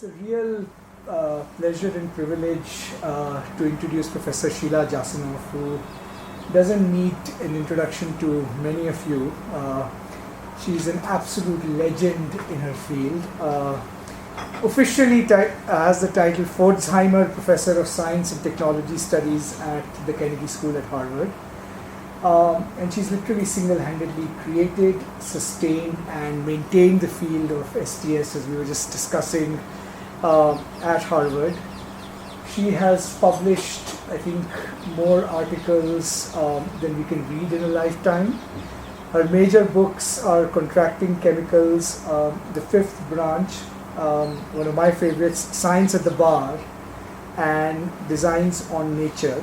It's a real pleasure and privilege to introduce Professor Sheila Jasanoff, who doesn't need an introduction to many of you. She's an absolute legend in her field. Officially has the title Pforzheimer Professor of Science and Technology Studies at the Kennedy School at Harvard. And she's literally single-handedly created, sustained, and maintained the field of STS, as we were just discussing, at Harvard. She has published, I think, more articles than we can read in a lifetime. Her major books are Contracting Chemicals, The Fifth Branch, one of my favorites, Science at the Bar, and Designs on Nature.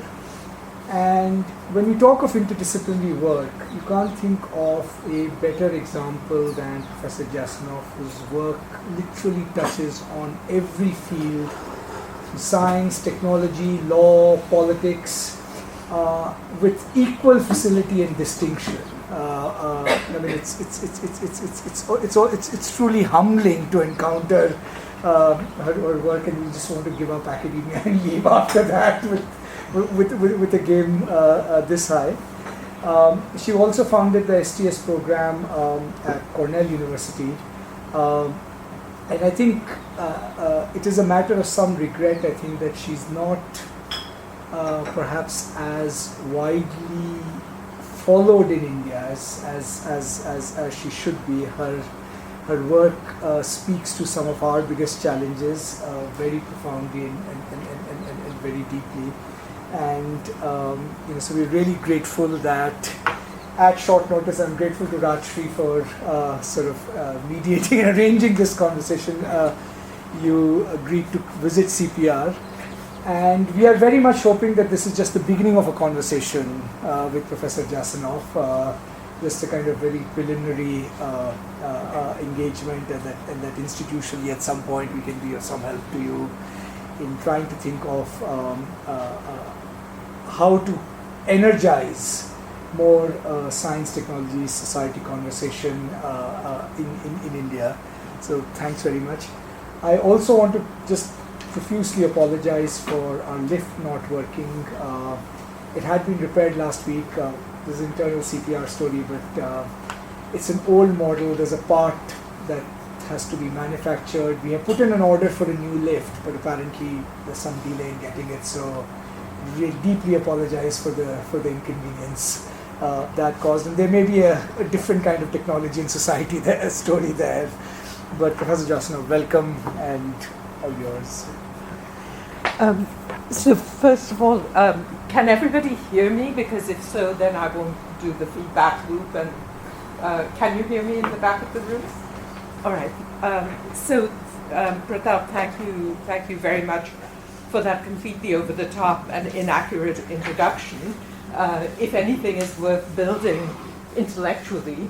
And when we talk of interdisciplinary work, you can't think of a better example than Professor Jasanoff, whose work literally touches on every field, science, technology, law, politics, with equal facility and distinction. I mean, it's truly humbling to encounter her work, and we just want to give up academia and leave after that with a game this high. She also founded the STS program at Cornell University, and I think it is a matter of some regret, I think, that she's not perhaps as widely followed in India as she should be. Her work speaks to some of our biggest challenges very profoundly and very deeply. And so we're really grateful that at short notice, I'm grateful to Rajshri for mediating and arranging this conversation. You agreed to visit CPR, and we are very much hoping that this is just the beginning of a conversation with Professor Jasanoff, just a kind of very preliminary engagement, and that institutionally at some point we can be of some help to you in trying to think of how to energize more science, technology, society conversation in India. So thanks very much. I also want to just profusely apologize for our lift not working. It had been repaired last week. There's an internal CPR story, but it's an old model. There's a part that has to be manufactured. We have put in an order for a new lift, but apparently there's some delay in getting it. So we deeply apologize for the inconvenience that caused. And there may be a different kind of technology in society there, story there. But Professor Jasanoff, welcome, and all yours. So first of all, can everybody hear me? Because if so, then I won't do the feedback loop. And can you hear me in the back of the room? All right. Pratap, thank you very much for that completely over-the-top and inaccurate introduction. If anything is worth building intellectually,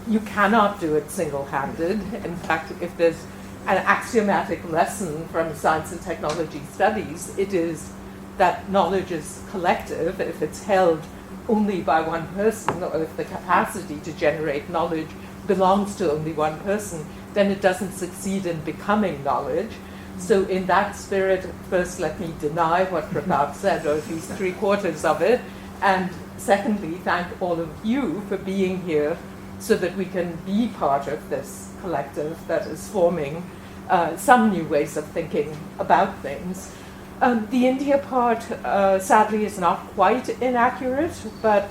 you cannot do it single-handed. In fact, if there's an axiomatic lesson from science and technology studies, it is that knowledge is collective. If it's held only by one person, or if the capacity to generate knowledge belongs to only one person, then it doesn't succeed in becoming knowledge. So in that spirit, first let me deny what Pratap said, or at least 3/4 of it, and secondly, thank all of you for being here so that we can be part of this collective that is forming some new ways of thinking about things. The India part, sadly, is not quite inaccurate, but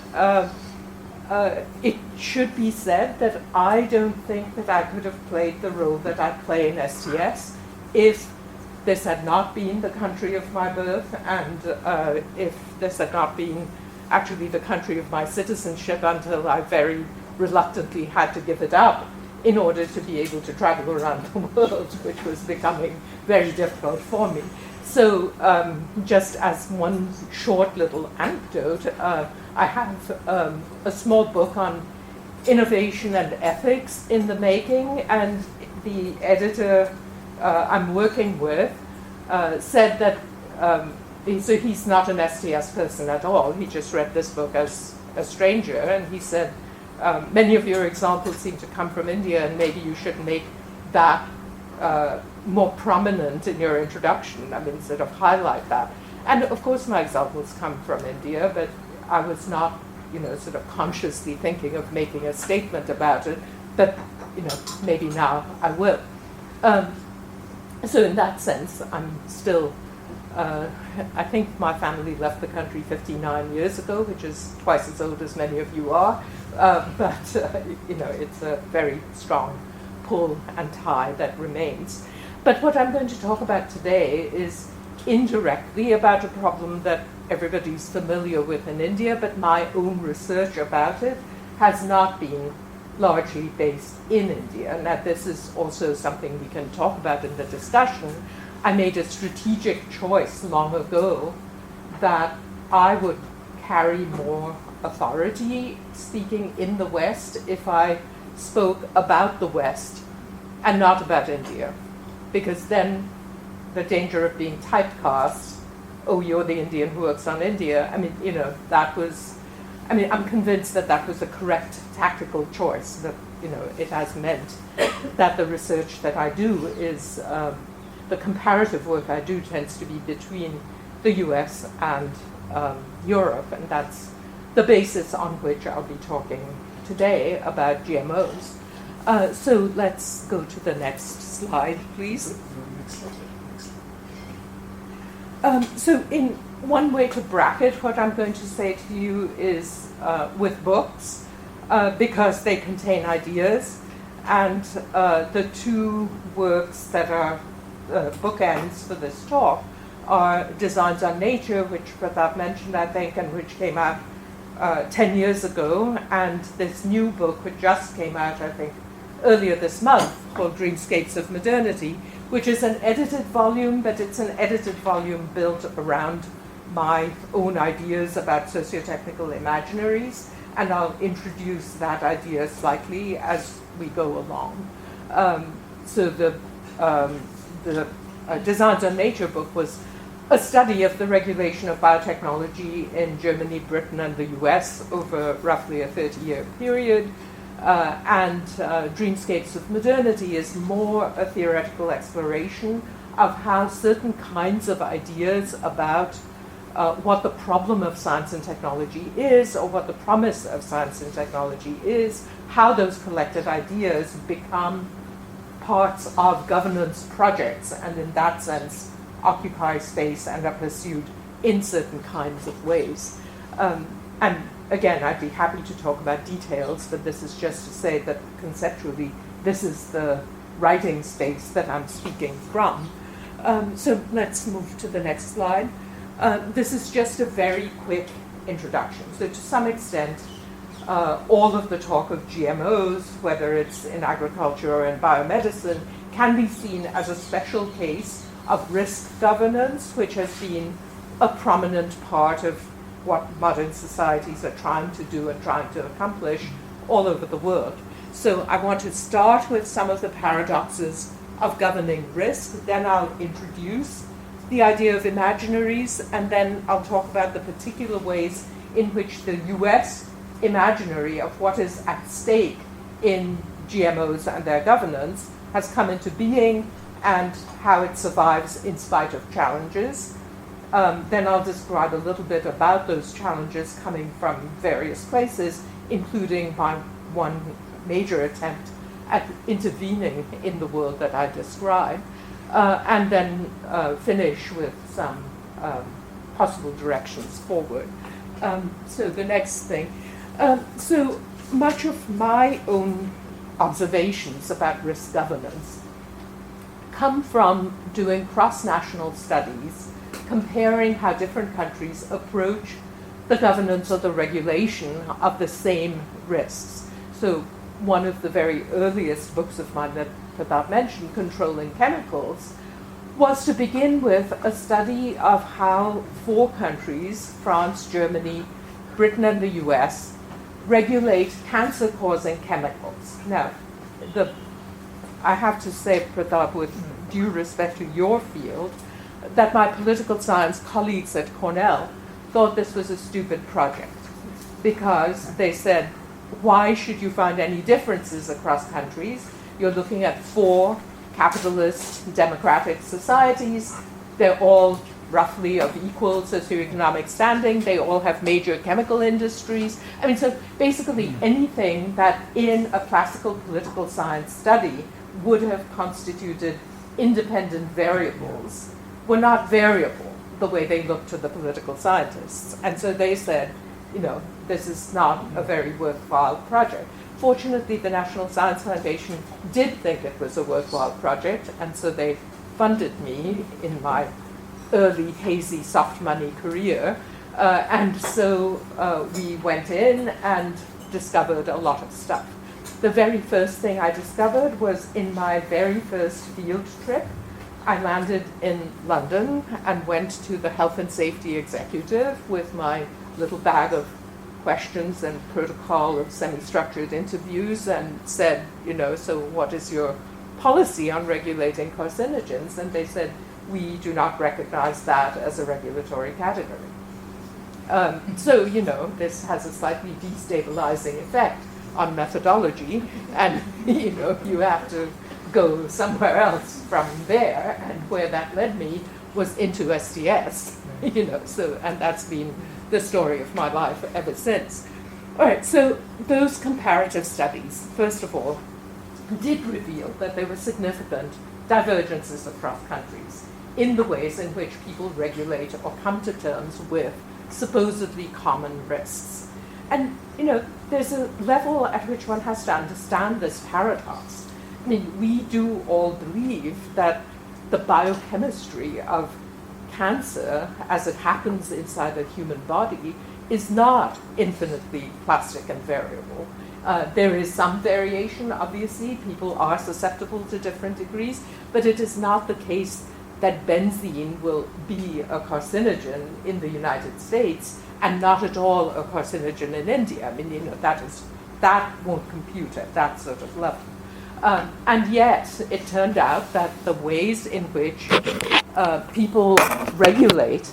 it should be said that I don't think that I could have played the role that I play in STS if this had not been the country of my birth, and if this had not been actually the country of my citizenship until I very reluctantly had to give it up in order to be able to travel around the world, which was becoming very difficult for me. So just as one short little anecdote, I have a small book on innovation and ethics in the making, and the editor I'm working with said that, so he's not an STS person at all, he just read this book as a stranger, and he said, many of your examples seem to come from India, and maybe you should make that more prominent in your introduction. I mean, sort of highlight that. And of course, my examples come from India, but I was not, sort of consciously thinking of making a statement about it. But, maybe now I will. So in that sense, I'm still. I think my family left the country 59 years ago, which is twice as old as many of you are. But it's a very strong pull and tie that remains. But what I'm going to talk about today is indirectly about a problem that everybody's familiar with in India, but my own research about it has not been largely based in India. And that this is also something we can talk about in the discussion. I made a strategic choice long ago that I would carry more authority speaking in the West if I spoke about the West and not about India. Because then the danger of being typecast, oh, you're the Indian who works on India, I'm convinced that that was a correct tactical choice, that, it has meant that the research that I do is, the comparative work I do tends to be between the US and Europe, and that's the basis on which I'll be talking today about GMOs. So let's go to the next slide, please. So in one way to bracket what I'm going to say to you is with books, because they contain ideas, and the two works that are bookends for this talk are Designs on Nature, which Pratap mentioned, I think, and which came out 10 years ago, and this new book which just came out, I think, earlier this month, called Dreamscapes of Modernity, which is an edited volume, but it's an edited volume built around my own ideas about sociotechnical imaginaries, and I'll introduce that idea slightly as we go along. So the Designs on Nature book was a study of the regulation of biotechnology in Germany, Britain, and the US over roughly a 30-year period. And Dreamscapes of Modernity is more a theoretical exploration of how certain kinds of ideas about what the problem of science and technology is, or what the promise of science and technology is, how those collected ideas become parts of governance projects, and in that sense occupy space and are pursued in certain kinds of ways. And again, I'd be happy to talk about details, but this is just to say that conceptually this is the writing space that I'm speaking from. So let's move to the next slide. This is just a very quick introduction. So to some extent, all of the talk of GMOs, whether it's in agriculture or in biomedicine, can be seen as a special case of risk governance, which has been a prominent part of what modern societies are trying to do and trying to accomplish all over the world. So I want to start with some of the paradoxes of governing risk, then I'll introduce the idea of imaginaries, and then I'll talk about the particular ways in which the US imaginary of what is at stake in GMOs and their governance has come into being, and how it survives in spite of challenges. Then I'll describe a little bit about those challenges coming from various places, including my one major attempt at intervening in the world that I describe, and then finish with some possible directions forward. So the next thing. So much of my own observations about risk governance come from doing cross-national studies, comparing how different countries approach the governance or the regulation of the same risks. So one of the very earliest books of mine that Pratap mentioned, Controlling Chemicals, was to begin with a study of how 4 countries, France, Germany, Britain, and the US, regulate cancer-causing chemicals. Now, I have to say, Pratap, with due respect to your field, that my political science colleagues at Cornell thought this was a stupid project, because they said, why should you find any differences across countries? You're looking at 4 capitalist, democratic societies. They're all roughly of equal socioeconomic standing. They all have major chemical industries. I mean, so basically anything that in a classical political science study would have constituted independent variables were not variable the way they looked to the political scientists. And so they said, this is not a very worthwhile project. Fortunately, the National Science Foundation did think it was a worthwhile project, and so they funded me in my early, hazy, soft money career. And so we went in and discovered a lot of stuff. The very first thing I discovered was in my very first field trip. I landed in London and went to the health and safety executive with my little bag of questions and protocol of semi-structured interviews and said, so what is your policy on regulating carcinogens? And they said, we do not recognize that as a regulatory category. So, this has a slightly destabilizing effect on methodology, and, you have to go somewhere else from there, and where that led me was into STS, and that's been the story of my life ever since. All right, so those comparative studies, first of all, did reveal that there were significant divergences across countries in the ways in which people regulate or come to terms with supposedly common risks. And, there's a level at which one has to understand this paradox. I mean, we do all believe that the biochemistry of cancer, as it happens inside a human body, is not infinitely plastic and variable. There is some variation, obviously. People are susceptible to different degrees, but it is not the case that benzene will be a carcinogen in the United States and not at all a carcinogen in India. I mean, that won't compute at that sort of level. And yet, it turned out that the ways in which people regulate,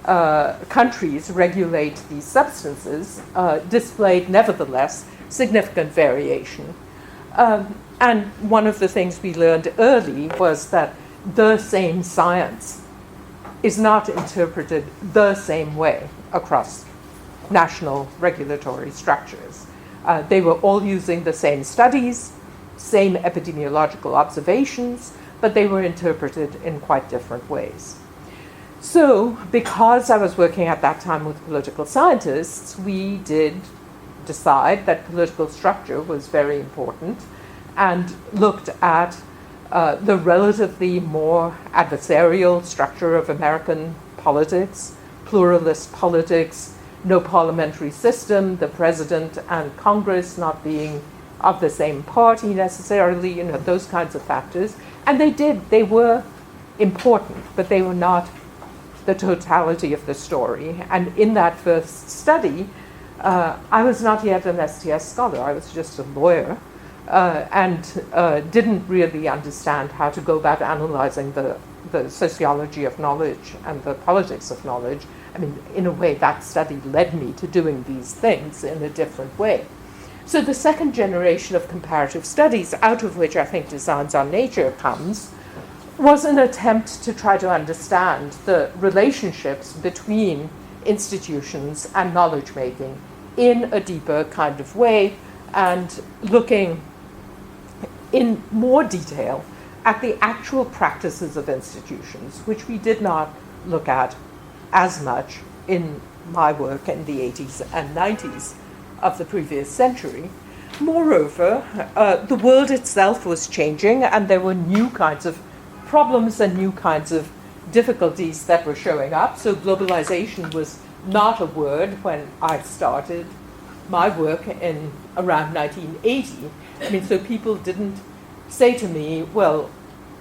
countries regulate these substances, displayed nevertheless significant variation. And one of the things we learned early was that the same science is not interpreted the same way across national regulatory structures. They were all using the same studies, same epidemiological observations, but they were interpreted in quite different ways. So, because I was working at that time with political scientists, we did decide that political structure was very important and looked at the relatively more adversarial structure of American politics, pluralist politics, no parliamentary system, the president and Congress not being of the same party necessarily, those kinds of factors. And they were important, but they were not the totality of the story. And in that first study, I was not yet an STS scholar, I was just a lawyer, and didn't really understand how to go about analyzing the sociology of knowledge and the politics of knowledge. I mean, in a way, that study led me to doing these things in a different way. So the second generation of comparative studies, out of which I think Designs on Nature comes, was an attempt to try to understand the relationships between institutions and knowledge making in a deeper kind of way, and looking in more detail at the actual practices of institutions, which we did not look at as much in my work in the 80s and 90s of the previous century. Moreover, the world itself was changing, and there were new kinds of problems and new kinds of difficulties that were showing up. So globalization was not a word when I started my work in around 1980. I mean, so people didn't say to me, well,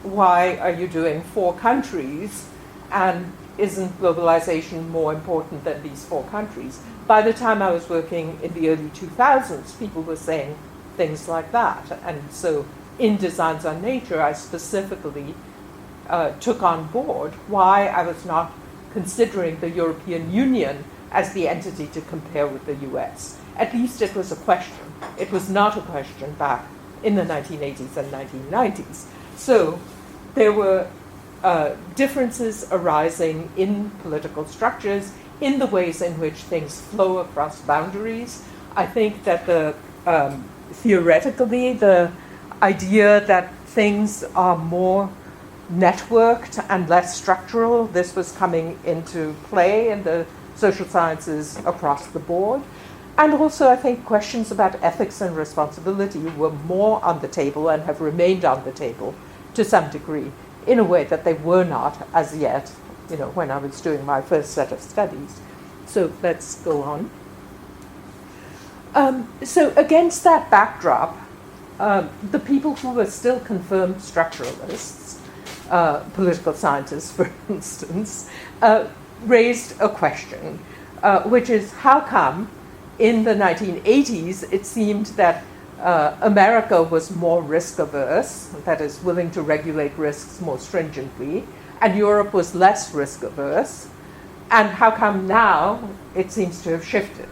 why are you doing 4 countries, and isn't globalization more important than these 4 countries? By the time I was working in the early 2000s, people were saying things like that. And so in Designs on Nature, I specifically took on board why I was not considering the European Union as the entity to compare with the US. At least it was a question. It was not a question back in the 1980s and 1990s. So there were differences arising in political structures, in the ways in which things flow across boundaries. I think that theoretically, the idea that things are more networked and less structural, this was coming into play in the social sciences across the board. And also, I think questions about ethics and responsibility were more on the table and have remained on the table to some degree, in a way that they were not as yet, when I was doing my first set of studies. So let's go on. So against that backdrop, the people who were still confirmed structuralists, political scientists, for instance, raised a question, which is how come in the 1980s it seemed that America was more risk averse, that is, willing to regulate risks more stringently, and Europe was less risk averse, and how come now it seems to have shifted?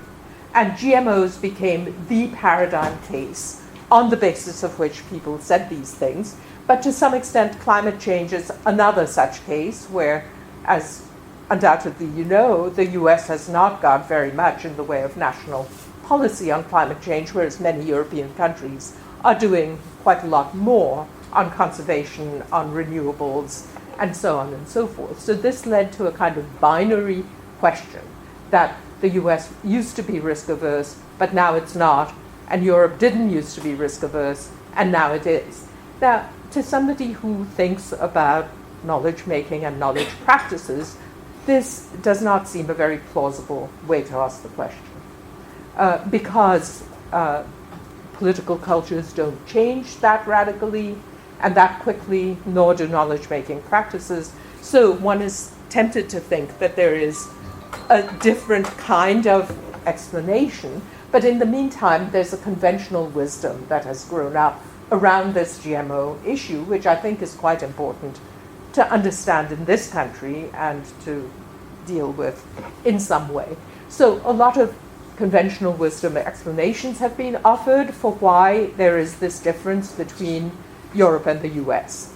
And GMOs became the paradigm case on the basis of which people said these things. But to some extent, climate change is another such case where, as undoubtedly you know, the US has not got very much in the way of national policy on climate change, whereas many European countries are doing quite a lot more on conservation, on renewables, and so on and so forth. So this led to a kind of binary question that the US used to be risk averse, but now it's not, and Europe didn't used to be risk averse, and now it is. Now, to somebody who thinks about knowledge making and knowledge practices, this does not seem a very plausible way to ask the question. Because political cultures don't change that radically and that quickly, nor do knowledge making practices. So one is tempted to think that there is a different kind of explanation, but in the meantime, there's a conventional wisdom that has grown up around this GMO issue, which I think is quite important to understand in this country and to deal with in some way. So a lot of conventional wisdom explanations have been offered for why there is this difference between Europe and the US.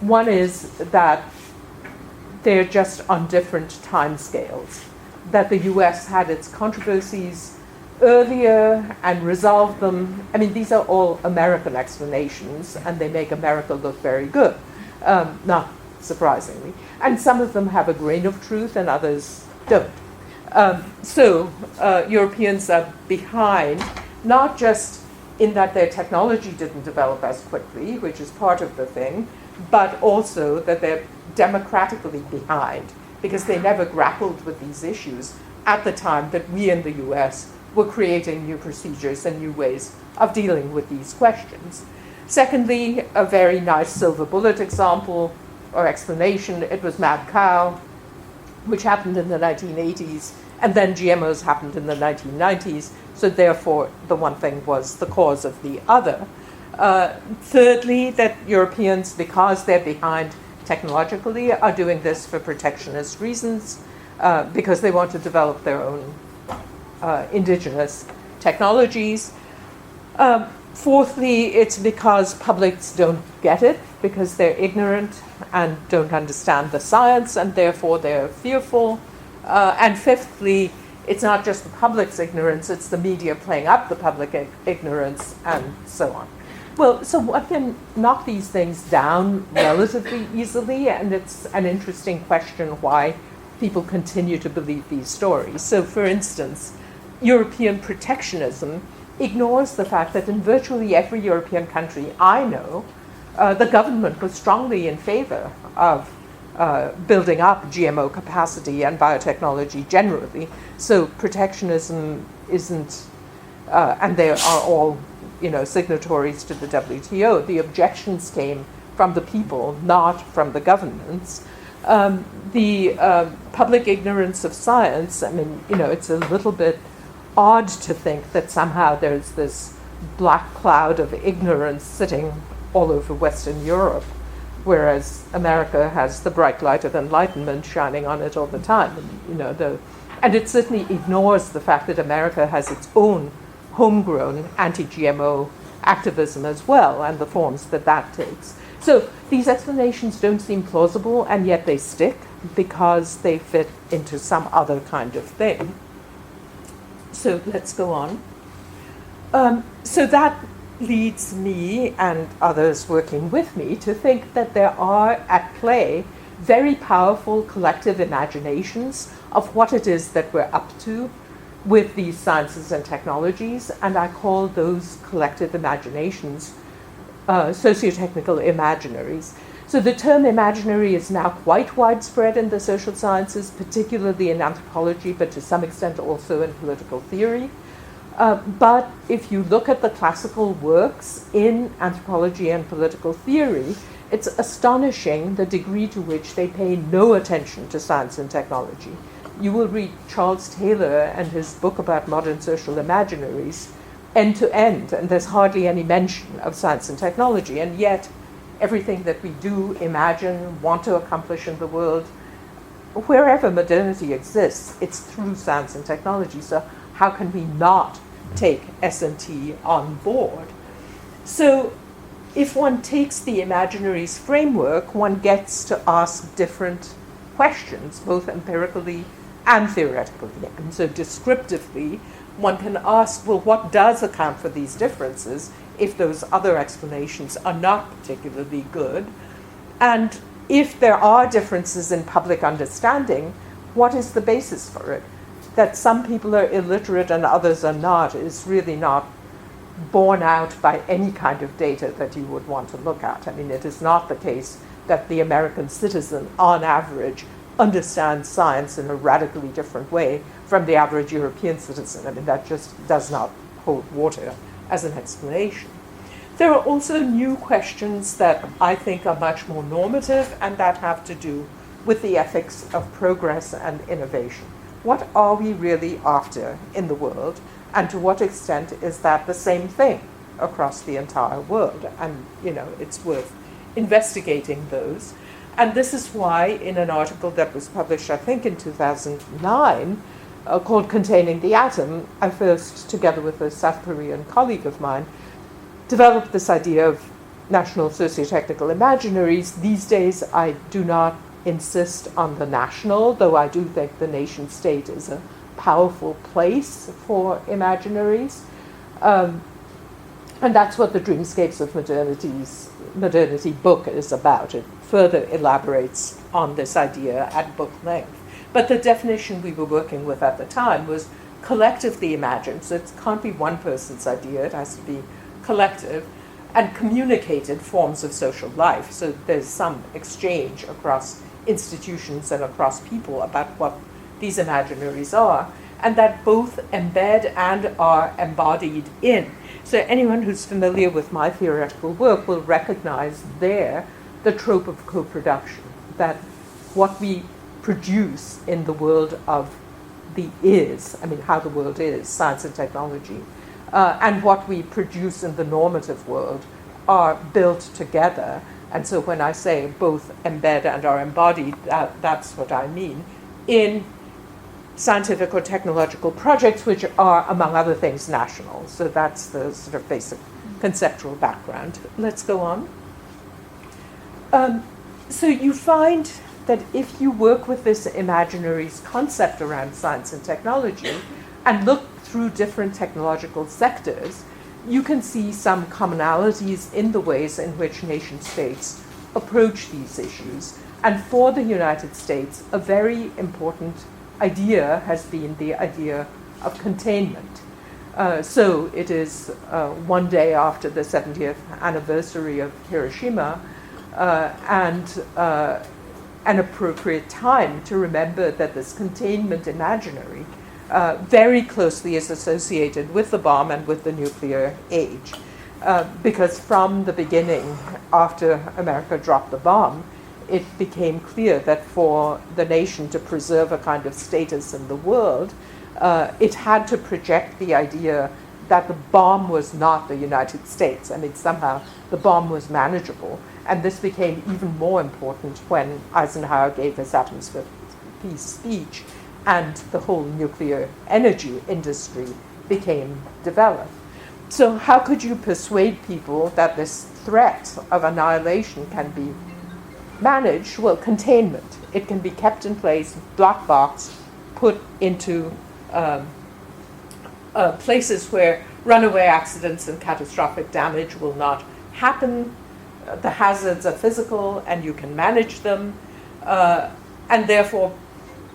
One is that they're just on different timescales, that the US had its controversies earlier and resolved them. I mean, these are all American explanations, and they make America look very good, not surprisingly. And some of them have a grain of truth and others don't. So Europeans are behind, not just in that their technology didn't develop as quickly, which is part of the thing, but also that they're democratically behind, because they never grappled with these issues at the time that we in the US were creating new procedures and new ways of dealing with these questions. Secondly, a very nice silver bullet example or explanation, it was mad cow, which happened in the 1980s, and then GMOs happened in the 1990s, so therefore the one thing was the cause of the other. Thirdly, that Europeans, because they're behind technologically, are doing this for protectionist reasons, because they want to develop their own indigenous technologies. Fourthly, it's because publics don't get it, because they're ignorant and don't understand the science, and therefore they're fearful. And fifthly, it's not just the public's ignorance, it's the media playing up the public ignorance, and so on. Well, so one can knock these things down relatively easily, and it's an interesting question why people continue to believe these stories. So, for instance, European protectionism ignores the fact that in virtually every European country I know, the government was strongly in favor of building up GMO capacity and biotechnology generally. So protectionism isn't, and they are all, signatories to the WTO. The objections came from the people, not from the governments. The public ignorance of science, I mean, it's a little bit odd to think that somehow there's this black cloud of ignorance sitting all over Western Europe, whereas America has the bright light of enlightenment shining on it all the time. And it certainly ignores the fact that America has its own homegrown anti-GMO activism as well, and the forms that takes. So these explanations don't seem plausible, and yet they stick because they fit into some other kind of thing. So let's go on. So that leads me and others working with me to think that there are at play very powerful collective imaginations of what it is that we're up to with these sciences and technologies, and I call those collective imaginations sociotechnical imaginaries. So the term imaginary is now quite widespread in the social sciences, particularly in anthropology, but to some extent also in political theory. But if you look at the classical works in anthropology and political theory, it's astonishing the degree to which they pay no attention to science and technology. You will read Charles Taylor and his book about modern social imaginaries end to end, and there's hardly any mention of science and technology, and yet everything that we do, imagine, want to accomplish in the world, wherever modernity exists, it's through science and technology. So how can we not take S&T on board? So if one takes the imaginaries framework, one gets to ask different questions, both empirically and theoretically. And so descriptively, one can ask, well, what does account for these differences if those other explanations are not particularly good? And if there are differences in public understanding, what is the basis for it? That some people are illiterate and others are not is really not borne out by any kind of data that you would want to look at. I mean, it is not the case that the American citizen, on average, understands science in a radically different way from the average European citizen. I mean, that just does not hold water as an explanation. There are also new questions that I think are much more normative and that have to do with the ethics of progress and innovation. What are we really after in the world, and to what extent is that the same thing across the entire world? And, it's worth investigating those. And this is why, in an article that was published, I think, in 2009, called Containing the Atom, I first, together with a South Korean colleague of mine, developed this idea of national sociotechnical imaginaries. These days, I do not insist on the national, though I do think the nation state is a powerful place for imaginaries. And that's what the Dreamscapes of Modernity book is about. It further elaborates on this idea at book length. But the definition we were working with at the time was collectively imagined. So it can't be one person's idea, it has to be collective, and communicated forms of social life. So there's some exchange across institutions and across people about what these imaginaries are, and that both embed and are embodied in. So anyone who's familiar with my theoretical work will recognize there the trope of co-production, that what we produce in the world of the is, I mean how the world is, science and technology, and what we produce in the normative world are built together. And so when I say both embed and are embodied, that's what I mean, in scientific or technological projects which are, among other things, national. So that's the sort of basic conceptual background. Let's go on. So you find that if you work with this imaginaries concept around science and technology and look through different technological sectors, you can see some commonalities in the ways in which nation states approach these issues. And for the United States, a very important idea has been the idea of containment. So it is one day after the 70th anniversary of Hiroshima, and an appropriate time to remember that this containment imaginary very closely is associated with the bomb and with the nuclear age. Because from the beginning, after America dropped the bomb, it became clear that for the nation to preserve a kind of status in the world, it had to project the idea that the bomb was not the United States. I mean, somehow the bomb was manageable. And this became even more important when Eisenhower gave his Atoms for Peace speech and the whole nuclear energy industry became developed. So how could you persuade people that this threat of annihilation can be managed? Well, containment. It can be kept in place, black box, put into places where runaway accidents and catastrophic damage will not happen. The hazards are physical and you can manage them. And therefore,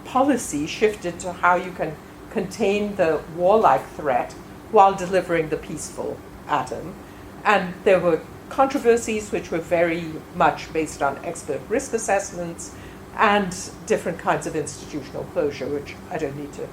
policy shifted to how you can contain the warlike threat while delivering the peaceful atom. And there were controversies which were very much based on expert risk assessments and different kinds of institutional closure, which I don't need to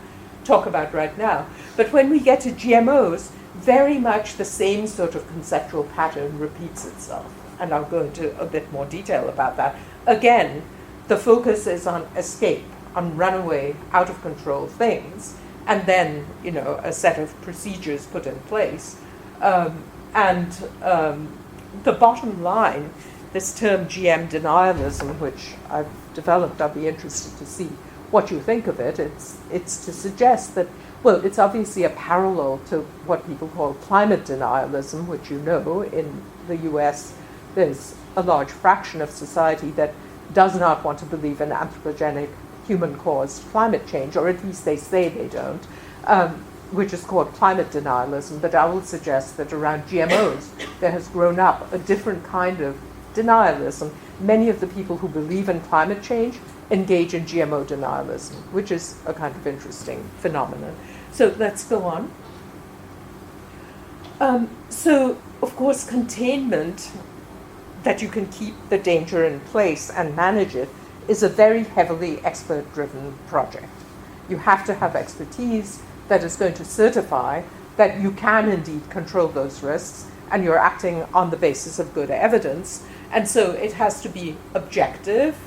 talk about right now. But when we get to GMOs, very much the same sort of conceptual pattern repeats itself. And I'll go into a bit more detail about that. Again, the focus is on escape, on runaway, out of control things, and then, a set of procedures put in place. The bottom line, this term GM denialism, which I've developed, I'll be interested to see what you think of it. It's to suggest that, well, it's obviously a parallel to what people call climate denialism, which in the US, there's a large fraction of society that does not want to believe in anthropogenic human-caused climate change, or at least they say they don't, which is called climate denialism. But I will suggest that around GMOs, there has grown up a different kind of denialism. Many of the people who believe in climate change engage in GMO denialism, which is a kind of interesting phenomenon. So let's go on. So, of course, containment, that you can keep the danger in place and manage it, is a very heavily expert-driven project. You have to have expertise that is going to certify that you can indeed control those risks and you're acting on the basis of good evidence. And so it has to be objective,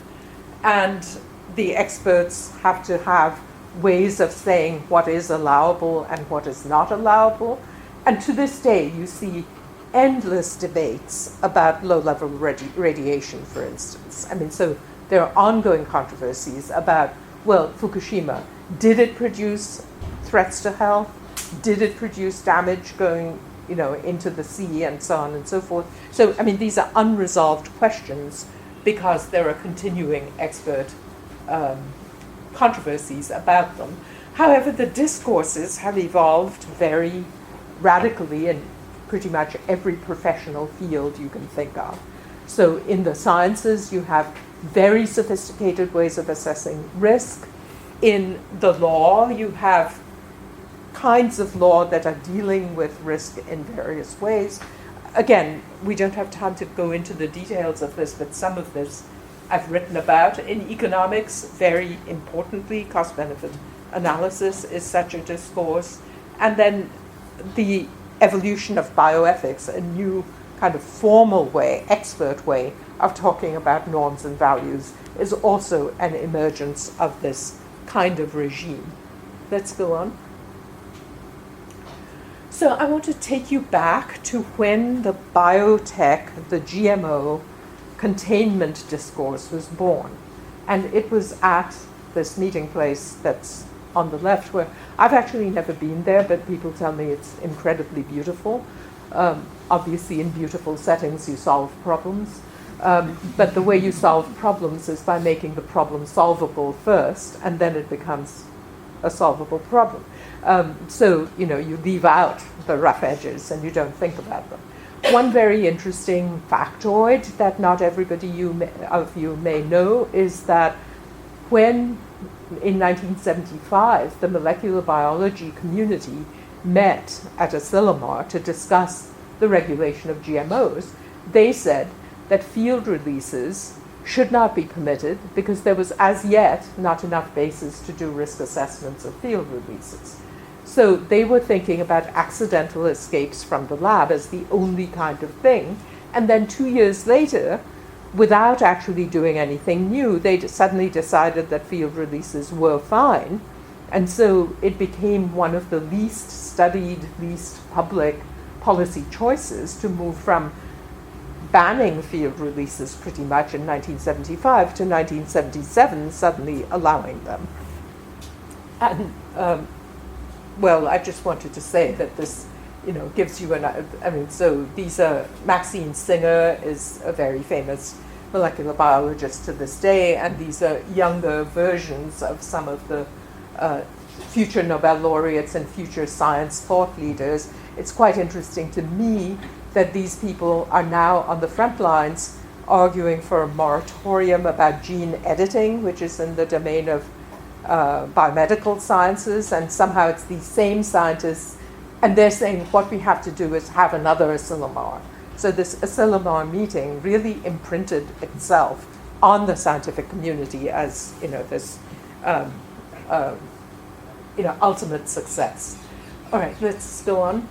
and the experts have to have ways of saying what is allowable and what is not allowable. And to this day, you see endless debates about low-level radiation, for instance. So there are ongoing controversies about, well, Fukushima, did it produce threats to health? Did it produce damage going, into the sea and so on and so forth? So, these are unresolved questions because there are continuing expert controversies about them. However, the discourses have evolved very radically in pretty much every professional field you can think of. So in the sciences, you have very sophisticated ways of assessing risk. In the law, you have kinds of law that are dealing with risk in various ways. Again, we don't have time to go into the details of this, but some of this I've written about. In economics, very importantly, cost-benefit analysis is such a discourse. And then the evolution of bioethics, a new kind of formal way, expert way of talking about norms and values, is also an emergence of this kind of regime. Let's go on. So I want to take you back to when the biotech, the GMO containment discourse was born. And it was at this meeting place that's on the left, where I've actually never been there, but people tell me it's incredibly beautiful. Obviously, in beautiful settings, you solve problems. But the way you solve problems is by making the problem solvable first, and then it becomes a solvable problem. So, you leave out the rough edges and you don't think about them. One very interesting factoid that not everybody of you may know is that when, in 1975, the molecular biology community met at Asilomar to discuss the regulation of GMOs, they said that field releases should not be permitted because there was as yet not enough basis to do risk assessments of field releases. So they were thinking about accidental escapes from the lab as the only kind of thing. And then 2 years later, without actually doing anything new, they suddenly decided that field releases were fine. And so it became one of the least studied, least public policy choices to move from banning field releases pretty much in 1975 to 1977 suddenly allowing them. And, well, I just wanted to say that this gives you so these are, Maxine Singer is a very famous molecular biologist to this day, and these are younger versions of some of the future Nobel laureates and future science thought leaders. It's quite interesting to me that these people are now on the front lines arguing for a moratorium about gene editing, which is in the domain of biomedical sciences, and somehow it's these same scientists, and they're saying what we have to do is have another Asilomar. So this Asilomar meeting really imprinted itself on the scientific community as this ultimate success. All right, let's go on.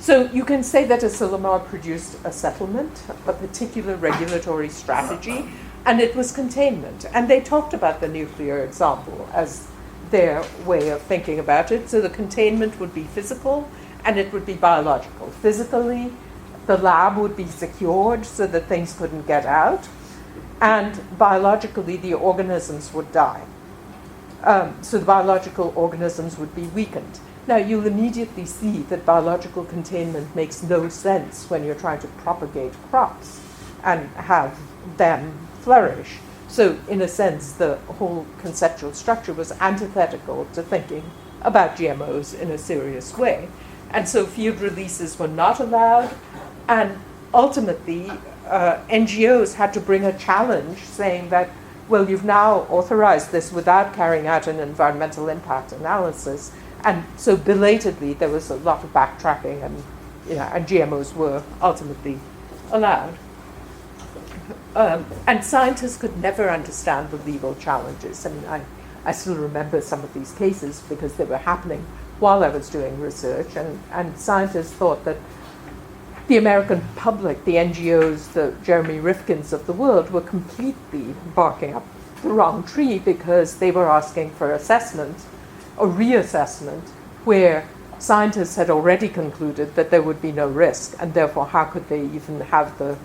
So you can say that Asilomar produced a settlement, a particular regulatory strategy, and it was containment. And they talked about the nuclear example as their way of thinking about it. So the containment would be physical and it would be biological. Physically, the lab would be secured so that things couldn't get out, and biologically, the organisms would die. So the biological organisms would be weakened. Now, you'll immediately see that biological containment makes no sense when you're trying to propagate crops and have them flourish. So, in a sense, the whole conceptual structure was antithetical to thinking about GMOs in a serious way. And so field releases were not allowed, and ultimately, NGOs had to bring a challenge saying that, well, you've now authorized this without carrying out an environmental impact analysis. And so belatedly, there was a lot of backtracking, and GMOs were ultimately allowed. And scientists could never understand the legal challenges. I mean, I still remember some of these cases because they were happening while I was doing research, and scientists thought that the American public, the NGOs, the Jeremy Rifkins of the world, were completely barking up the wrong tree because they were asking for assessment or reassessment where scientists had already concluded that there would be no risk, and therefore how could they even have the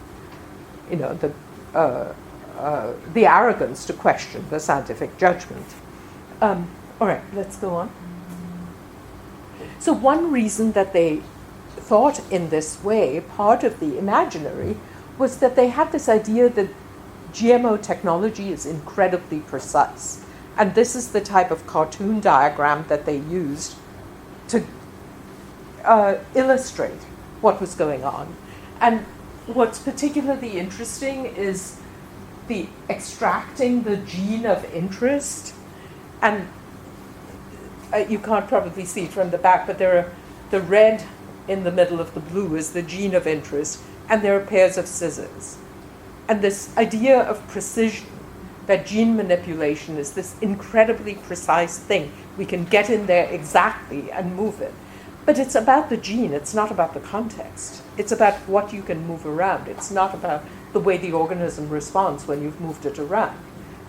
arrogance to question the scientific judgment. All right, let's go on. So one reason that they thought in this way, part of the imaginary, was that they had this idea that GMO technology is incredibly precise. And this is the type of cartoon diagram that they used to illustrate what was going on. And what's particularly interesting is the extracting the gene of interest. And you can't probably see it from the back, but there are the red in the middle of the blue is the gene of interest, and there are pairs of scissors. And this idea of precision, that gene manipulation is this incredibly precise thing. We can get in there exactly and move it. But it's about the gene, it's not about the context. It's about what you can move around. It's not about the way the organism responds when you've moved it around.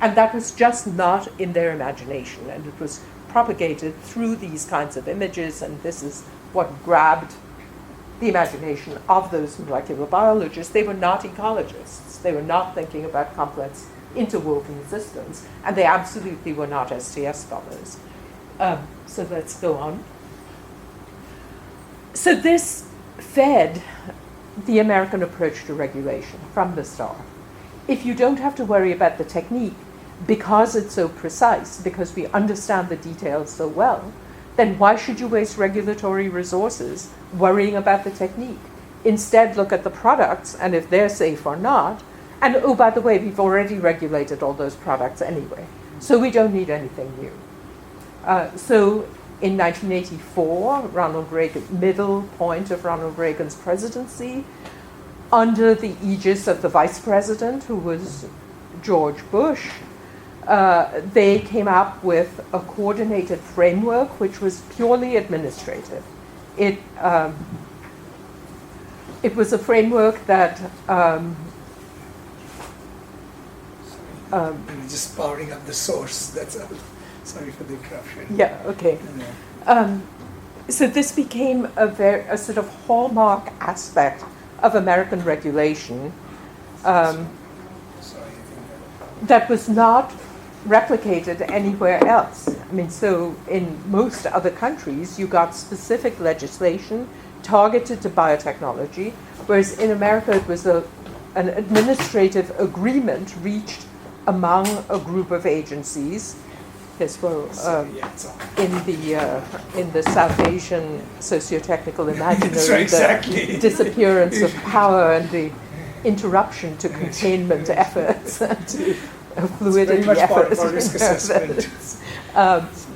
And that was just not in their imagination, and it was propagated through these kinds of images, and this is what grabbed the imagination of those molecular biologists. They were not ecologists. They were not thinking about complex interwoven systems, and they absolutely were not STS scholars. So let's go on. So this fed the American approach to regulation from the start. If you don't have to worry about the technique because it's so precise, because we understand the details so well, then why should you waste regulatory resources worrying about the technique? Instead, look at the products and if they're safe or not. And oh, by the way, we've already regulated all those products anyway, so we don't need anything new. So in 1984, Ronald Reagan, middle point of Ronald Reagan's presidency, under the aegis of the vice president, who was George Bush, they came up with a coordinated framework which was purely administrative. It was a framework that just powering up the source. That's all. Sorry for the interruption. Yeah. Okay. So this became a sort of hallmark aspect of American regulation that was not replicated anywhere else. I mean, so in most other countries, you got specific legislation targeted to biotechnology, whereas in America it was an administrative agreement reached among a group of agencies. Yes, well, in the South Asian Sociotechnical imaginary, exactly. the disappearance of power and the interruption to containment efforts and to fluidity very much part efforts. of our risk assessment.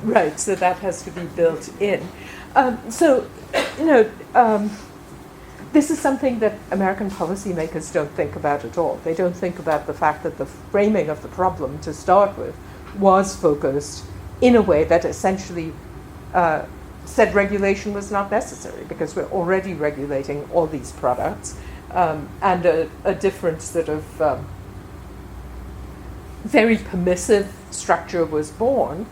Right, so that has to be built in. This is something that American policymakers don't think about at all. They don't think about the fact that the framing of the problem to start with was focused in a way that essentially said regulation was not necessary because we're already regulating all these products, and a different sort of very permissive structure was born,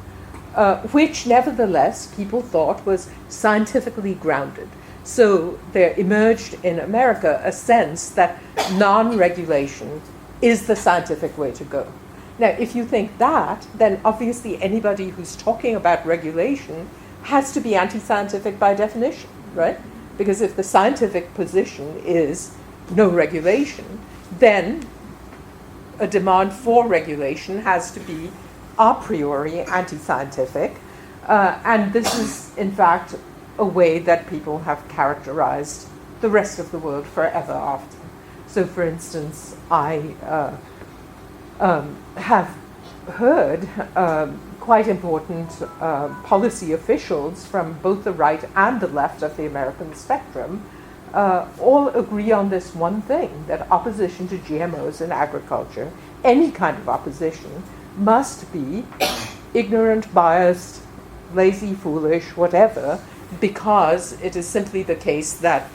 which nevertheless people thought was scientifically grounded. So there emerged in America a sense that non-regulation is the scientific way to go. Now, if you think that, then obviously anybody who's talking about regulation has to be anti-scientific by definition, right? Because if the scientific position is no regulation, then a demand for regulation has to be a priori anti-scientific. And this is, in fact, a way that people have characterized the rest of the world forever after. So, for instance, I have heard quite important policy officials from both the right and the left of the American spectrum all agree on this one thing, that opposition to GMOs in agriculture, any kind of opposition, must be ignorant, biased, lazy, foolish, whatever, because it is simply the case that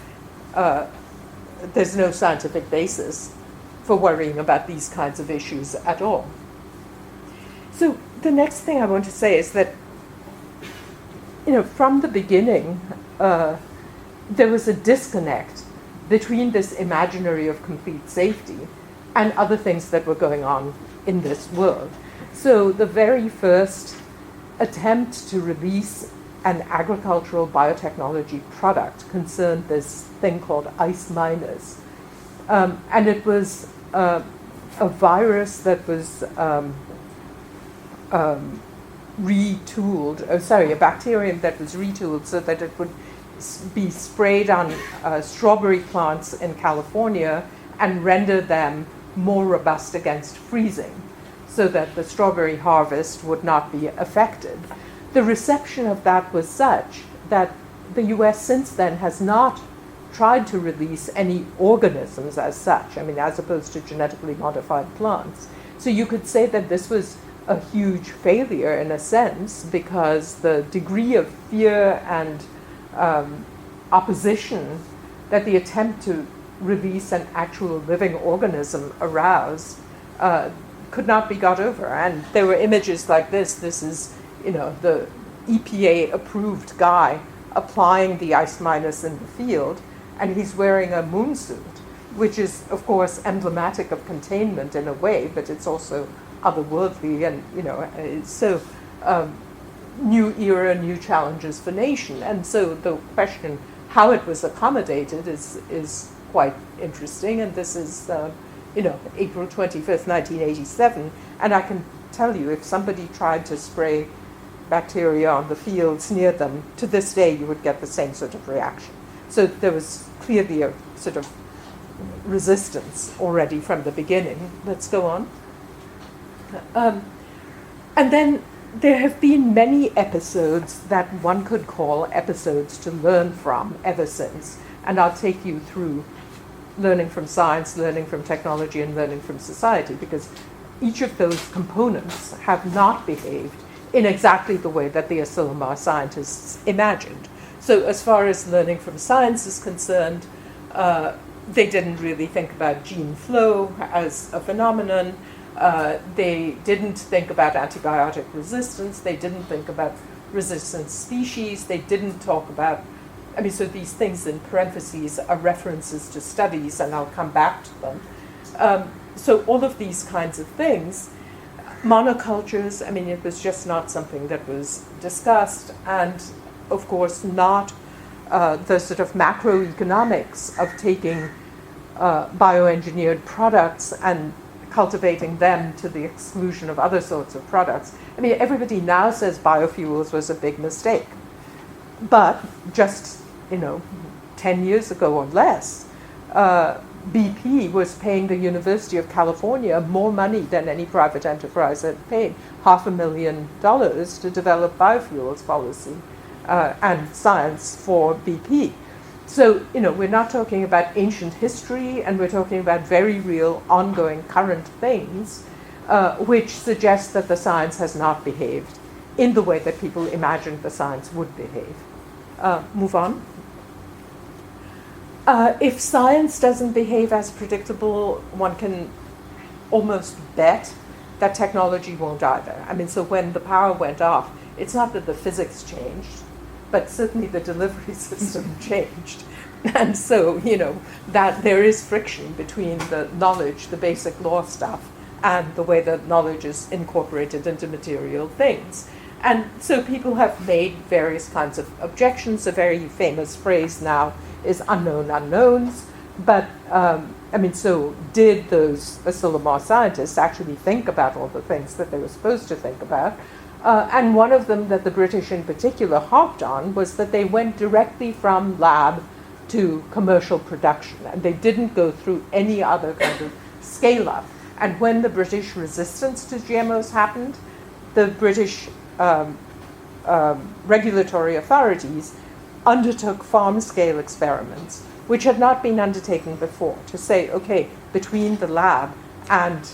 there's no scientific basis for worrying about these kinds of issues at all. So the next thing I want to say is that, from the beginning, there was a disconnect between this imaginary of complete safety and other things that were going on in this world. So the very first attempt to release an agricultural biotechnology product concerned this thing called ice miners. And it was a virus that was a bacterium that was retooled so that it would be sprayed on strawberry plants in California and render them more robust against freezing so that the strawberry harvest would not be affected. The reception of that was such that the US since then has not tried to release any organisms as such, as opposed to genetically modified plants. So you could say that this was a huge failure in a sense because the degree of fear and opposition that the attempt to release an actual living organism aroused could not be got over. And there were images like this. This is, the EPA-approved guy applying the ice minus in the field, and he's wearing a moon suit, which is, of course, emblematic of containment in a way, but it's also otherworldly, and, so new era, new challenges for nation. And so the question how it was accommodated is quite interesting, and this is, April 25th, 1987, and I can tell you, if somebody tried to spray bacteria on the fields near them, to this day you would get the same sort of reaction. So there was clearly a sort of resistance already from the beginning. Let's go on. And then there have been many episodes that one could call episodes to learn from ever since. And I'll take you through learning from science, learning from technology, and learning from society, because each of those components have not behaved in exactly the way that the Asilomar scientists imagined. So as far as learning from science is concerned, they didn't really think about gene flow as a phenomenon. They didn't think about antibiotic resistance. They didn't think about resistant species. They didn't talk about, so these things in parentheses are references to studies, and I'll come back to them. So all of these kinds of things Monocultures, I mean, it was just not something that was discussed, and of course not the sort of macroeconomics of taking bioengineered products and cultivating them to the exclusion of other sorts of products. I mean, everybody now says biofuels was a big mistake. But just, 10 years ago or less, BP was paying the University of California more money than any private enterprise had paid, $500,000 to develop biofuels policy and science for BP. So, we're not talking about ancient history, and we're talking about very real, ongoing, current things, which suggest that the science has not behaved in the way that people imagined the science would behave. Move on. If science doesn't behave as predictable, one can almost bet that technology won't either. I mean, so when the power went off, it's not that the physics changed, but certainly the delivery system changed. And so, that there is friction between the knowledge, the basic law stuff, and the way that knowledge is incorporated into material things. And so people have made various kinds of objections. A very famous phrase now is unknown unknowns. But, so did those Asilomar scientists actually think about all the things that they were supposed to think about? And one of them that the British in particular harped on was that they went directly from lab to commercial production, and they didn't go through any other kind of scale-up. And when the British resistance to GMOs happened, the British regulatory authorities undertook farm-scale experiments, which had not been undertaken before, to say, okay, between the lab and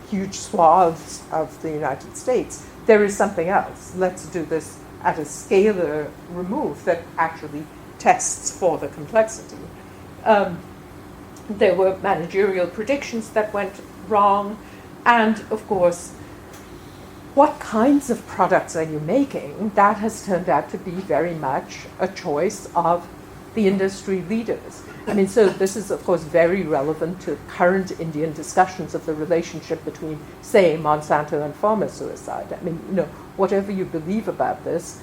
huge swaths of the United States, there is something else. Let's do this at a scalar remove that actually tests for the complexity. There were managerial predictions that went wrong, and of course, what kinds of products are you making? That has turned out to be very much a choice of the industry leaders. I mean, so this is, of course, very relevant to current Indian discussions of the relationship between, say, Monsanto and farmer suicide. I mean, whatever you believe about this,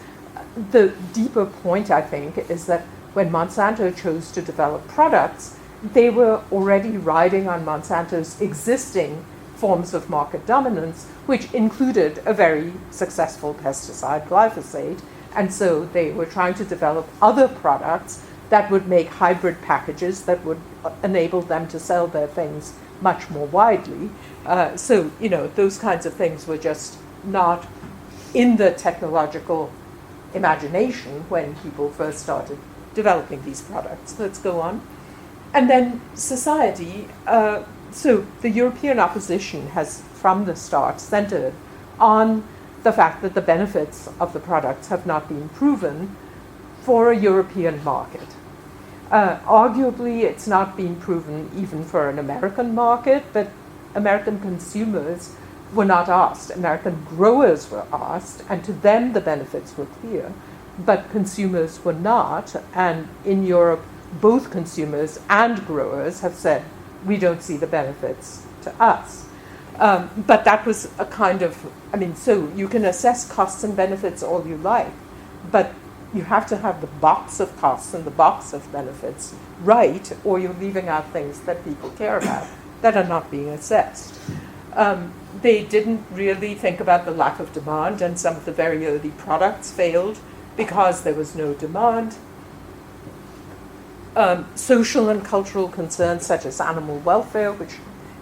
the deeper point, I think, is that when Monsanto chose to develop products, they were already riding on Monsanto's existing forms of market dominance, which included a very successful pesticide, glyphosate, and so they were trying to develop other products that would make hybrid packages that would enable them to sell their things much more widely. So, those kinds of things were just not in the technological imagination when people first started developing these products. Let's go on. And then society. So the European opposition has, from the start, centered on the fact that the benefits of the products have not been proven for a European market. Arguably, it's not been proven even for an American market, but American consumers were not asked. American growers were asked, and to them the benefits were clear, but consumers were not. And in Europe, both consumers and growers have said, we don't see the benefits to us. But that was a kind of, so you can assess costs and benefits all you like, but you have to have the box of costs and the box of benefits right, or you're leaving out things that people care about that are not being assessed. They didn't really think about the lack of demand, and some of the very early products failed because there was no demand. Social and cultural concerns such as animal welfare, which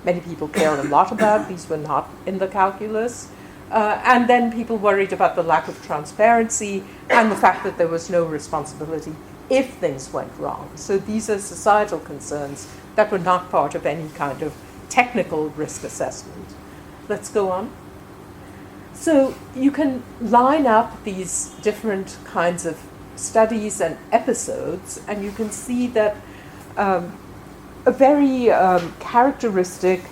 many people care a lot about, these were not in the calculus. And then people worried about the lack of transparency and the fact that there was no responsibility if things went wrong. So these are societal concerns that were not part of any kind of technical risk assessment. Let's go on. So you can line up these different kinds of studies and episodes, and you can see that a very characteristic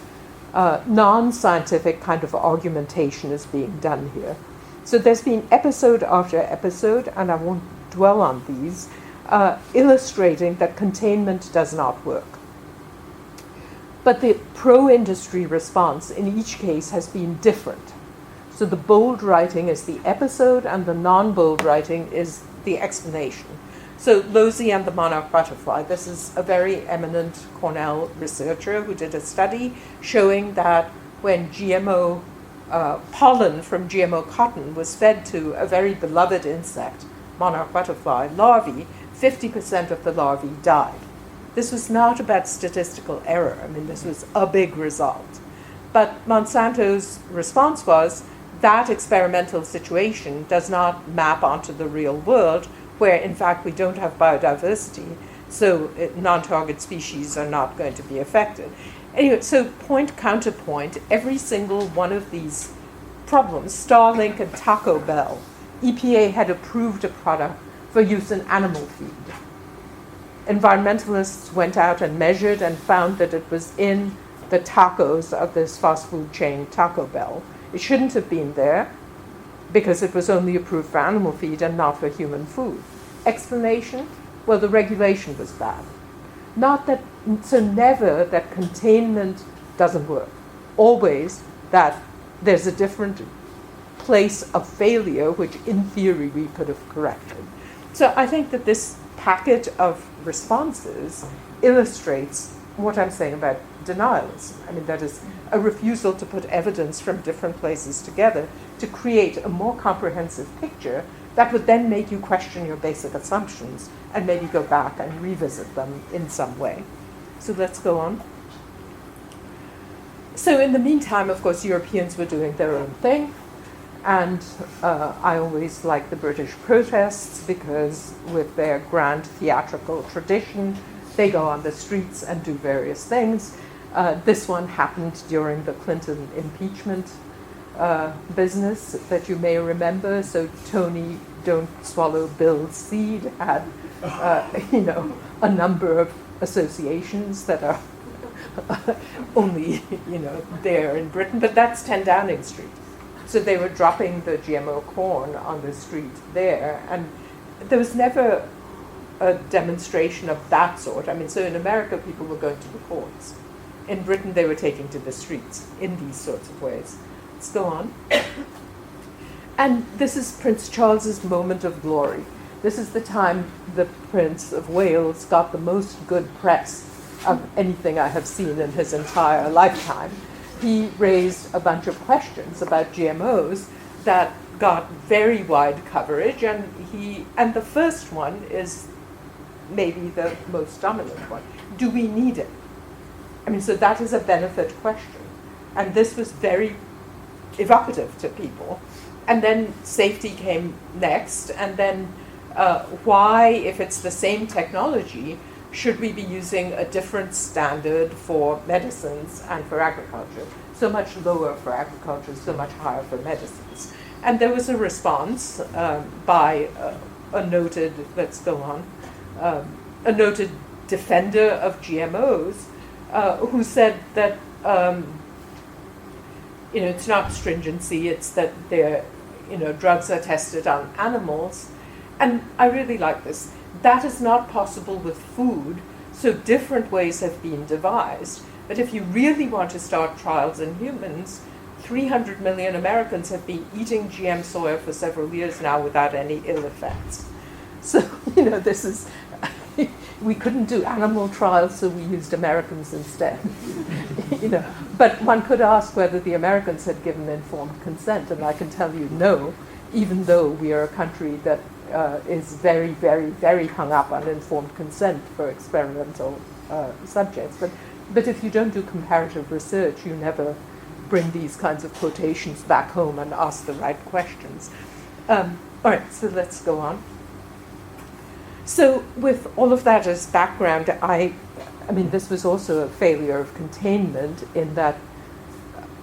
non-scientific kind of argumentation is being done here. So there's been episode after episode, and I won't dwell on these, illustrating that containment does not work. But the pro-industry response in each case has been different. So the bold writing is the episode, and the non-bold writing is the explanation. So Losey and the monarch butterfly, this is a very eminent Cornell researcher who did a study showing that when GMO pollen from GMO cotton was fed to a very beloved insect, monarch butterfly larvae, 50% of the larvae died. This was not about statistical error. I mean, this was a big result. But Monsanto's response was that experimental situation does not map onto the real world, where in fact we don't have biodiversity, so non-target species are not going to be affected. Anyway, so point counterpoint, every single one of these problems, Starlink and Taco Bell, EPA had approved a product for use in animal feed. Environmentalists went out and measured and found that it was in the tacos of this fast food chain, Taco Bell. It shouldn't have been there because it was only approved for animal feed and not for human food. Explanation? Well, the regulation was bad. Not that, so never that containment doesn't work. Always that there's a different place of failure, which in theory we could have corrected. So I think that this packet of responses illustrates what I'm saying about denialism. I mean, that is a refusal to put evidence from different places together to create a more comprehensive picture that would then make you question your basic assumptions and maybe go back and revisit them in some way. So let's go on. So in the meantime, of course, Europeans were doing their own thing. And I always like the British protests because with their grand theatrical tradition, they go on the streets and do various things. This one happened during the Clinton impeachment business that you may remember. So Tony Don't Swallow Bill's Seed had, a number of associations that are only, there in Britain. But that's 10 Downing Street. So they were dropping the GMO corn on the street there, and there was never a demonstration of that sort. I mean, so in America, people were going to the courts. In Britain, they were taking to the streets in these sorts of ways. Let's go on. And this is Prince Charles's moment of glory. This is the time the Prince of Wales got the most good press of anything I have seen in his entire lifetime. He raised a bunch of questions about GMOs that got very wide coverage, and the first one is maybe the most dominant one. Do we need it? I mean, so that is a benefit question. And this was very evocative to people. And then safety came next, and then why, if it's the same technology, should we be using a different standard for medicines and for agriculture? So much lower for agriculture, so much higher for medicines. And there was a response by a noted, let's go on, a noted defender of GMOs who said that, it's not stringency, it's that drugs are tested on animals. And I really like this. That is not possible with food, so different ways have been devised. But if you really want to start trials in humans, 300 million Americans have been eating GM soya for several years now without any ill effects. So, this is, we couldn't do animal trials, so we used Americans instead. But one could ask whether the Americans had given informed consent, and I can tell you no, even though we are a country that is very, very, very hung up on informed consent for experimental subjects. But if you don't do comparative research, you never bring these kinds of quotations back home and ask the right questions. All right, so let's go on. So with all of that as background, I mean, this was also a failure of containment in that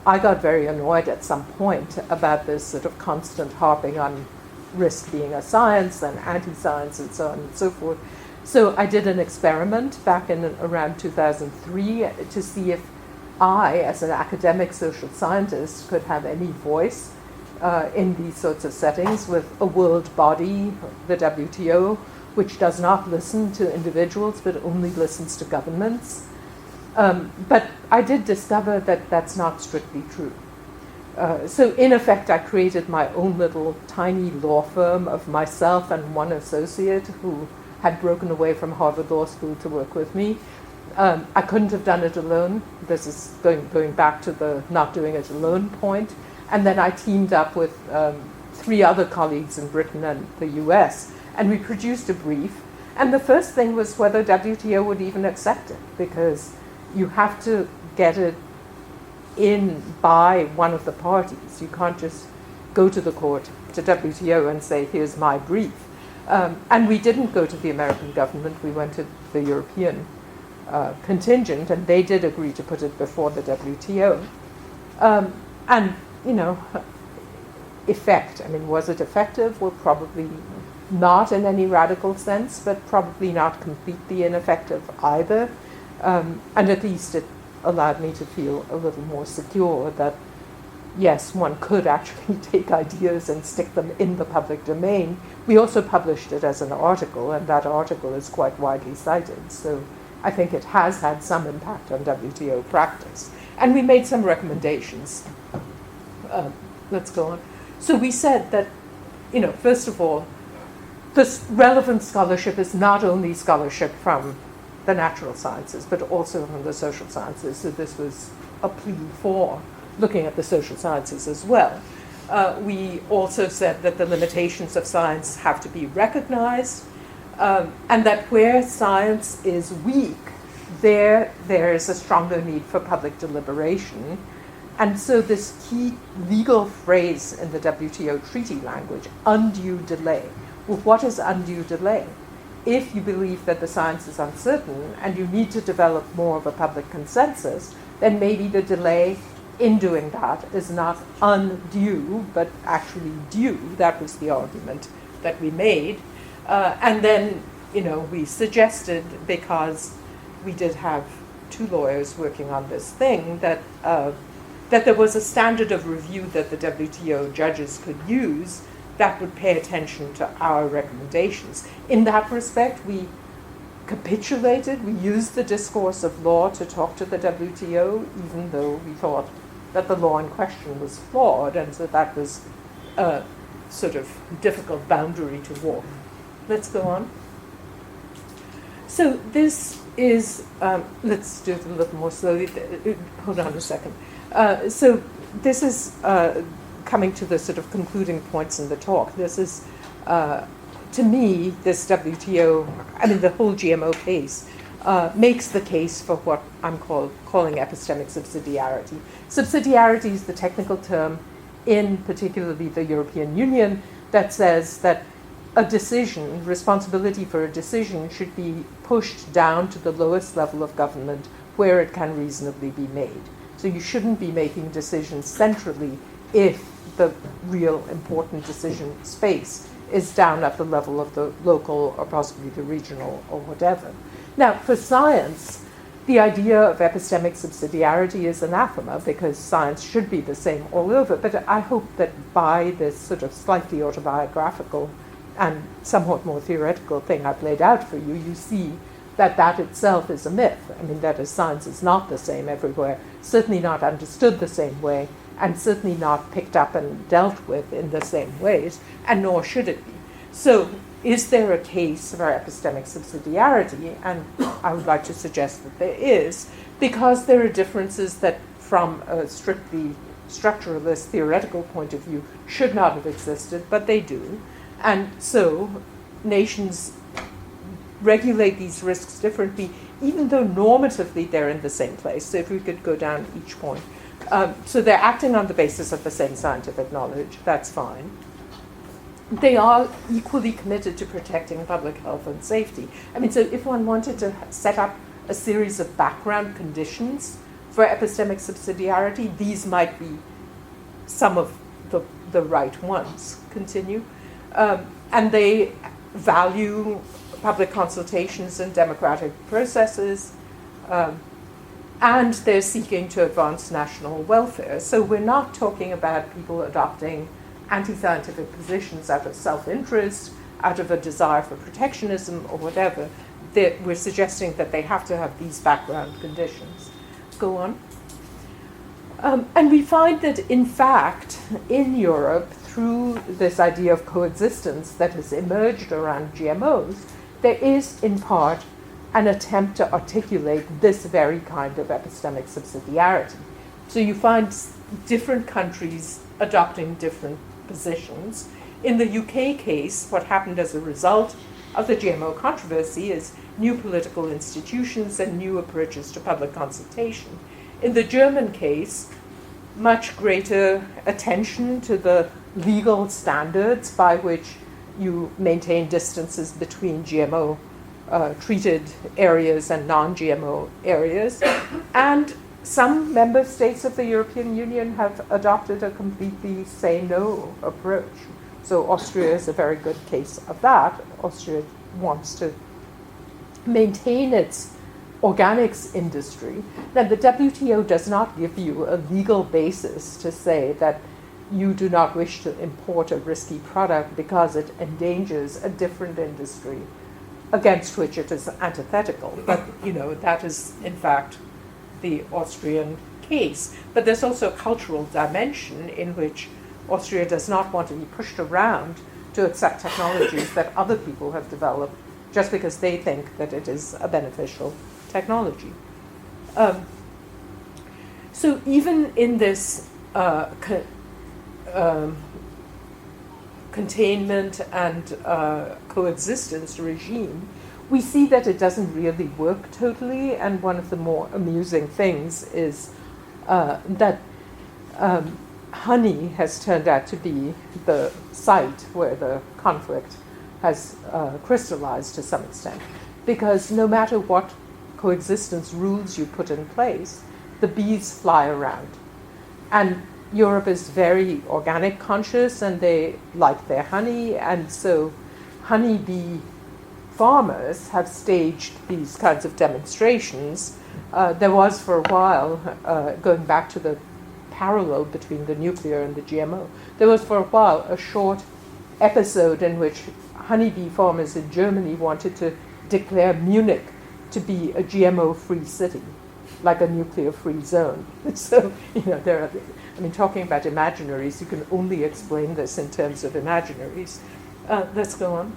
I got very annoyed at some point about this sort of constant harping on risk being a science and anti-science and so on and so forth. So I did an experiment back in around 2003 to see if I, as an academic social scientist, could have any voice in these sorts of settings with a world body, the WTO, which does not listen to individuals but only listens to governments. But I did discover that that's not strictly true. So in effect, I created my own little tiny law firm of myself and one associate who had broken away from Harvard Law School to work with me. I couldn't have done it alone. This is going back to the not doing it alone point. And then I teamed up with 3 other colleagues in Britain and the US, and we produced a brief. And the first thing was whether WTO would even accept it, because you have to get it in by one of the parties. You can't just go to the court, to WTO, and say, here's my brief. And we didn't go to the American government. We went to the European contingent, and they did agree to put it before the WTO. And, effect. I mean, was it effective? Well, probably not in any radical sense, but probably not completely ineffective either. And at least it allowed me to feel a little more secure that, yes, one could actually take ideas and stick them in the public domain. We also published it as an article, and that article is quite widely cited. So I think it has had some impact on WTO practice. And we made some recommendations. Let's go on. So we said that, first of all, this relevant scholarship is not only scholarship from the natural sciences, but also from the social sciences. So this was a plea for looking at the social sciences as well. We also said that the limitations of science have to be recognized, and that where science is weak, there is a stronger need for public deliberation. And so this key legal phrase in the WTO treaty language, undue delay. Well, what is undue delay? If you believe that the science is uncertain and you need to develop more of a public consensus, then maybe the delay in doing that is not undue, but actually due. That was the argument that we made. And then, we suggested, because we did have 2 lawyers working on this thing, that there was a standard of review that the WTO judges could use that would pay attention to our recommendations. In that respect, we capitulated. We used the discourse of law to talk to the WTO, even though we thought that the law in question was flawed, and so that was a sort of difficult boundary to walk. Let's go on. So this is, let's do it a little more slowly. Hold on a second. So this is coming to the sort of concluding points in the talk. This is, to me, this WTO, the whole GMO case, makes the case for what I'm calling epistemic subsidiarity. Subsidiarity is the technical term in particularly the European Union that says that a decision, responsibility for a decision, should be pushed down to the lowest level of government where it can reasonably be made. So you shouldn't be making decisions centrally if the real important decision space is down at the level of the local or possibly the regional or whatever. Now, for science, the idea of epistemic subsidiarity is anathema because science should be the same all over. But I hope that by this sort of slightly autobiographical and somewhat more theoretical thing I've laid out for you, you see that that itself is a myth. That is, science is not the same everywhere, certainly not understood the same way, and certainly not picked up and dealt with in the same ways, and nor should it be. So is there a case for epistemic subsidiarity? And I would like to suggest that there is, because there are differences that from a strictly structuralist theoretical point of view should not have existed, but they do. And so nations regulate these risks differently, even though normatively they're in the same place. So if we could go down each point. So they're acting on the basis of the same scientific knowledge. That's fine. They are equally committed to protecting public health and safety. So if one wanted to set up a series of background conditions for epistemic subsidiarity, these might be some of the right ones. Continue. And they value public consultations and democratic processes, and they're seeking to advance national welfare. So we're not talking about people adopting anti-scientific positions out of self-interest, out of a desire for protectionism or whatever. we're suggesting that they have to have these background conditions. Go on. And we find that, in fact, in Europe, through this idea of coexistence that has emerged around GMOs, there is, in part, an attempt to articulate this very kind of epistemic subsidiarity. So you find different countries adopting different positions. In the UK case, what happened as a result of the GMO controversy is new political institutions and new approaches to public consultation. In the German case, much greater attention to the legal standards by which you maintain distances between GMO treated areas and non-GMO areas. And some member states of the European Union have adopted a completely say-no approach. So Austria is a very good case of that. Austria wants to maintain its organics industry. Now, the WTO does not give you a legal basis to say that you do not wish to import a risky product because it endangers a different industry against which it is antithetical. But, that is, in fact, the Austrian case. But there's also a cultural dimension in which Austria does not want to be pushed around to accept technologies that other people have developed just because they think that it is a beneficial technology. So even in this containment and coexistence regime, we see that it doesn't really work totally, and one of the more amusing things is that honey has turned out to be the site where the conflict has crystallized to some extent, because no matter what coexistence rules you put in place, the bees fly around. And Europe is very organic conscious, and they like their honey, and so honeybee farmers have staged these kinds of demonstrations. There was for a while, going back to the parallel between the nuclear and the GMO, there was for a while a short episode in which honeybee farmers in Germany wanted to declare Munich to be a GMO-free city, like a nuclear-free zone. So, talking about imaginaries, you can only explain this in terms of imaginaries. Let's go on.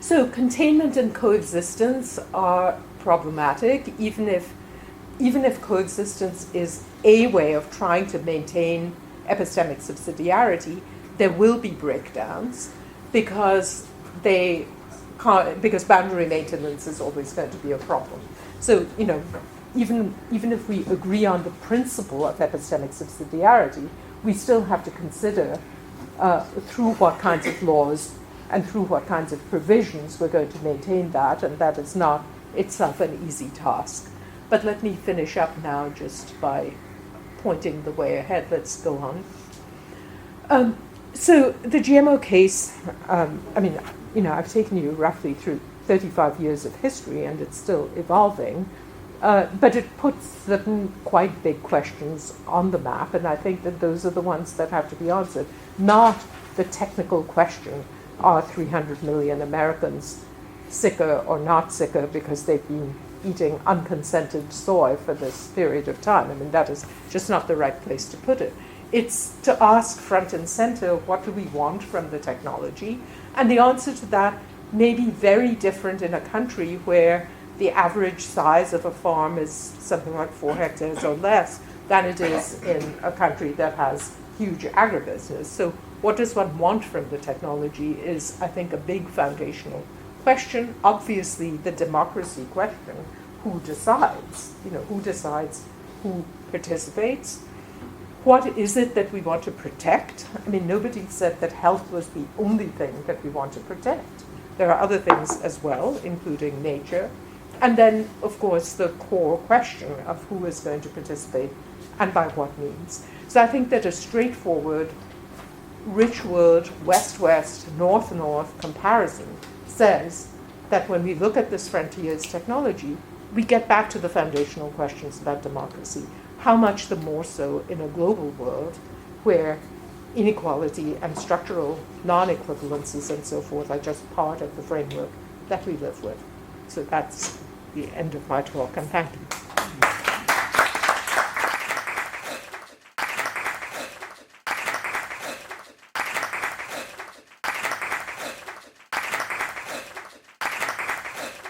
So containment and coexistence are problematic, even if coexistence is a way of trying to maintain epistemic subsidiarity, there will be breakdowns because boundary maintenance is always going to be a problem. So, even if we agree on the principle of epistemic subsidiarity, we still have to consider through what kinds of laws and through what kinds of provisions we're going to maintain that, and that is not itself an easy task. But let me finish up now just by pointing the way ahead. Let's go on. So the GMO case, I've taken you roughly through 35 years of history, and it's still evolving. But it puts certain quite big questions on the map, and I think that those are the ones that have to be answered, not the technical question, are 300 million Americans sicker or not sicker because they've been eating unconsented soy for this period of time. That is just not the right place to put it. It's to ask front and center, what do we want from the technology? And the answer to that may be very different in a country where the average size of a farm is something like 4 hectares or less than it is in a country that has huge agribusiness. So what does one want from the technology is, I think, a big foundational question. Obviously, the democracy question, who decides? Who decides who participates? What is it that we want to protect? Nobody said that health was the only thing that we want to protect. There are other things as well, including nature. And then, of course, the core question of who is going to participate and by what means. So I think that a straightforward rich world, west-west, north-north comparison says that when we look at this frontier's technology, we get back to the foundational questions about democracy. How much the more so in a global world where inequality and structural non-equivalences and so forth are just part of the framework that we live with. So that's the end of my talk, and thank you.